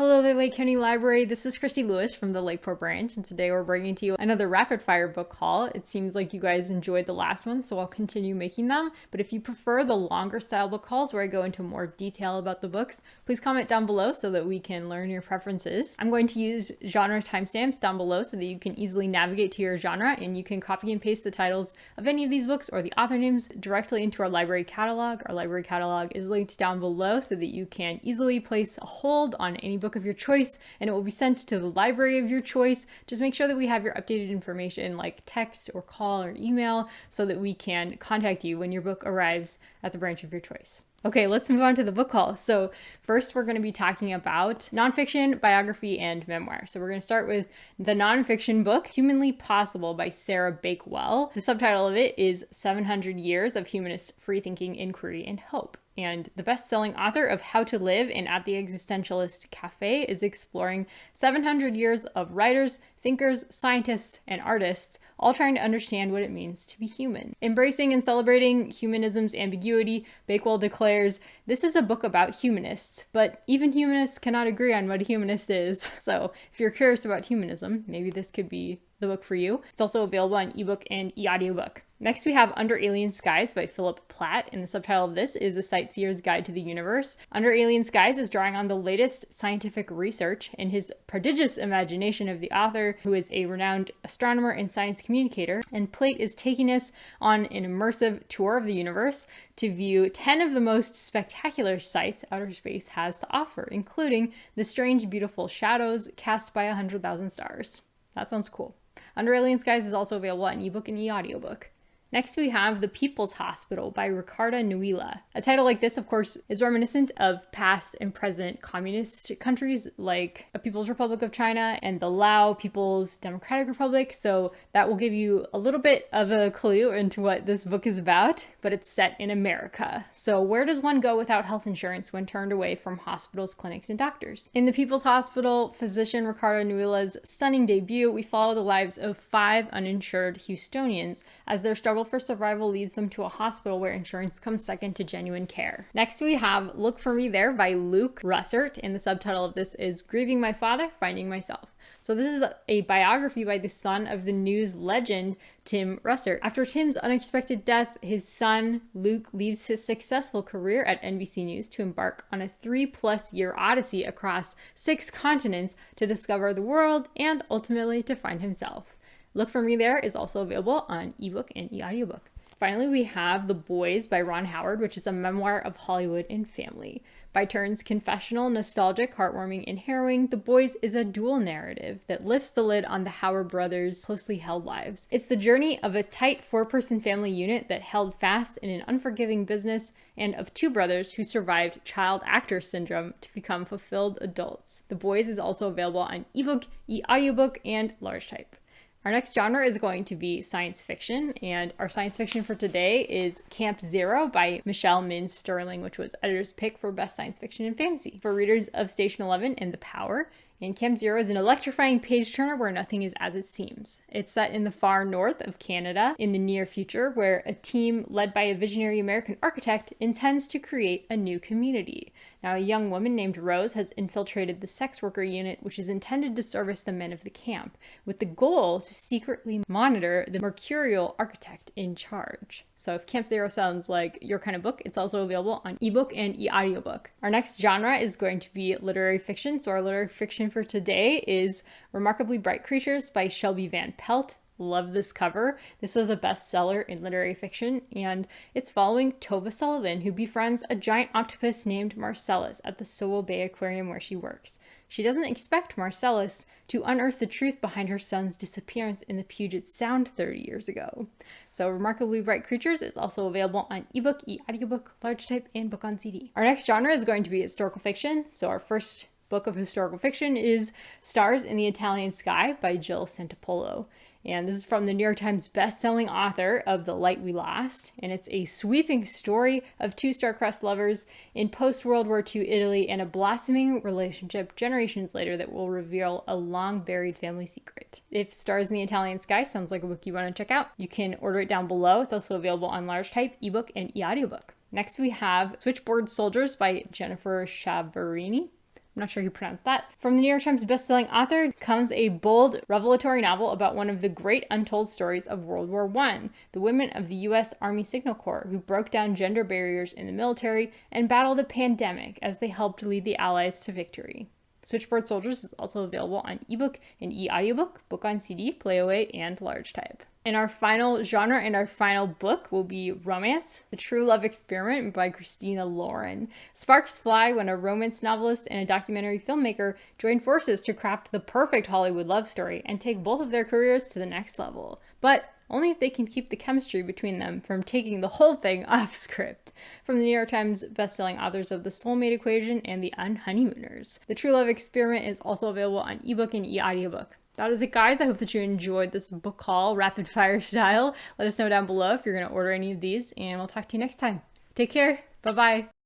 Hello there, Lake County Library. This is Christy Lewis from the Lakeport branch, and today we're bringing to you another rapid fire book haul. It seems like you guys enjoyed the last one, so I'll continue making them. But if you prefer the longer style book hauls where I go into more detail about the books, please comment down below so that we can learn your preferences. I'm going to use genre timestamps down below so that you can easily navigate to your genre, and you can copy and paste the titles of any of these books or the author names directly into our library catalog. Our library catalog is linked down below so that you can easily place a hold on any book of your choice, and it will be sent to the library of your choice. Just make sure that we have your updated information like text or call or email so that we can contact you when your book arrives at the branch of your choice. Okay, let's move on to the book haul. So first we're going to be talking about nonfiction, biography, and memoir. So we're going to start with the nonfiction book, Humanly Possible by Sarah Bakewell. The subtitle of it is 700 Years of Humanist Freethinking, Inquiry, and Hope. And the best-selling author of How to Live and At the Existentialist Cafe is exploring 700 years of writers, thinkers, scientists, and artists, all trying to understand what it means to be human. Embracing and celebrating humanism's ambiguity, Bakewell declares, "This is a book about humanists, but even humanists cannot agree on what a humanist is." So if you're curious about humanism, maybe this could be the book for you. It's also available on ebook and e-audiobook. Next, we have Under Alien Skies by Philip Plait, and the subtitle of this is A Sightseer's Guide to the Universe. Under Alien Skies is drawing on the latest scientific research and his prodigious imagination of the author, who is a renowned astronomer and science communicator, and Plait is taking us on an immersive tour of the universe to view 10 of the most spectacular sights outer space has to offer, including the strange, beautiful shadows cast by 100,000 stars. That sounds cool. Under Alien Skies is also available on ebook and e-audiobook. Next, we have The People's Hospital by Ricardo Nuila. A title like this, of course, is reminiscent of past and present communist countries like the People's Republic of China and the Lao People's Democratic Republic, so that will give you a little bit of a clue into what this book is about, but it's set in America. So where does one go without health insurance when turned away from hospitals, clinics, and doctors? In The People's Hospital, physician Ricardo Nuila's stunning debut, we follow the lives of 5 uninsured Houstonians as their struggle for survival leads them to a hospital where insurance comes second to genuine care. Next, we have Look For Me There by Luke Russert, and the subtitle of this is Grieving My Father, Finding Myself. So this is a biography by the son of the news legend, Tim Russert. After Tim's unexpected death, his son, Luke, leaves his successful career at NBC News to embark on a 3+ year odyssey across 6 continents to discover the world and ultimately to find himself. Look For Me There is also available on ebook and e-audiobook. Finally, we have The Boys by Ron Howard, which is a memoir of Hollywood and family. By turns confessional, nostalgic, heartwarming, and harrowing, The Boys is a dual narrative that lifts the lid on the Howard brothers' closely held lives. It's the journey of a tight 4-person family unit that held fast in an unforgiving business and of 2 brothers who survived child actor syndrome to become fulfilled adults. The Boys is also available on ebook, e-audiobook, and large type. Our next genre is going to be science fiction, and our science fiction for today is Camp Zero by Michelle Mintz Sterling, which was editor's pick for Best Science Fiction and Fantasy. For readers of Station 11 and The Power, and Camp Zero is an electrifying page-turner where nothing is as it seems. It's set in the far north of Canada in the near future, where a team led by a visionary American architect intends to create a new community. Now, a young woman named Rose has infiltrated the sex worker unit, which is intended to service the men of the camp, with the goal to secretly monitor the mercurial architect in charge. So if Camp Zero sounds like your kind of book, it's also available on ebook and e-audiobook. Our next genre is going to be literary fiction. So our literary fiction for today is Remarkably Bright Creatures by Shelby Van Pelt. Love this cover. This was a bestseller in literary fiction, and it's following Tova Sullivan, who befriends a giant octopus named Marcellus at the Sewell Bay Aquarium where she works. She doesn't expect Marcellus to unearth the truth behind her son's disappearance in the Puget Sound 30 years ago. So Remarkably Bright Creatures is also available on ebook, e-audiobook, large type, and book on CD. Our next genre is going to be historical fiction. So our first book of historical fiction is Stars in the Italian Sky by Jill Santopolo. And this is from the New York Times best-selling author of The Light We Lost. And it's a sweeping story of 2 star-crossed lovers in post-World War II Italy and a blossoming relationship generations later that will reveal a long-buried family secret. If Stars in the Italian Sky sounds like a book you want to check out, you can order it down below. It's also available on large type, ebook, and e-audiobook. Next we have Switchboard Soldiers by Jennifer Chiaverini. I'm not sure who pronounced that. From the New York Times bestselling author comes a bold, revelatory novel about one of the great untold stories of World War I, the women of the U.S. Army Signal Corps who broke down gender barriers in the military and battled a pandemic as they helped lead the Allies to victory. Switchboard Soldiers is also available on ebook and e-audiobook, book on CD, playaway, and large type. And our final genre and our final book will be romance, The True Love Experiment by Christina Lauren. Sparks fly when a romance novelist and a documentary filmmaker join forces to craft the perfect Hollywood love story and take both of their careers to the next level. But only if they can keep the chemistry between them from taking the whole thing off script. From the New York Times bestselling authors of The Soulmate Equation and The Unhoneymooners. The True Love Experiment is also available on ebook and e-audiobook. That is it, guys. I hope that you enjoyed this book haul, rapid fire style. Let us know down below if you're going to order any of these, and we'll talk to you next time. Take care. Bye-bye.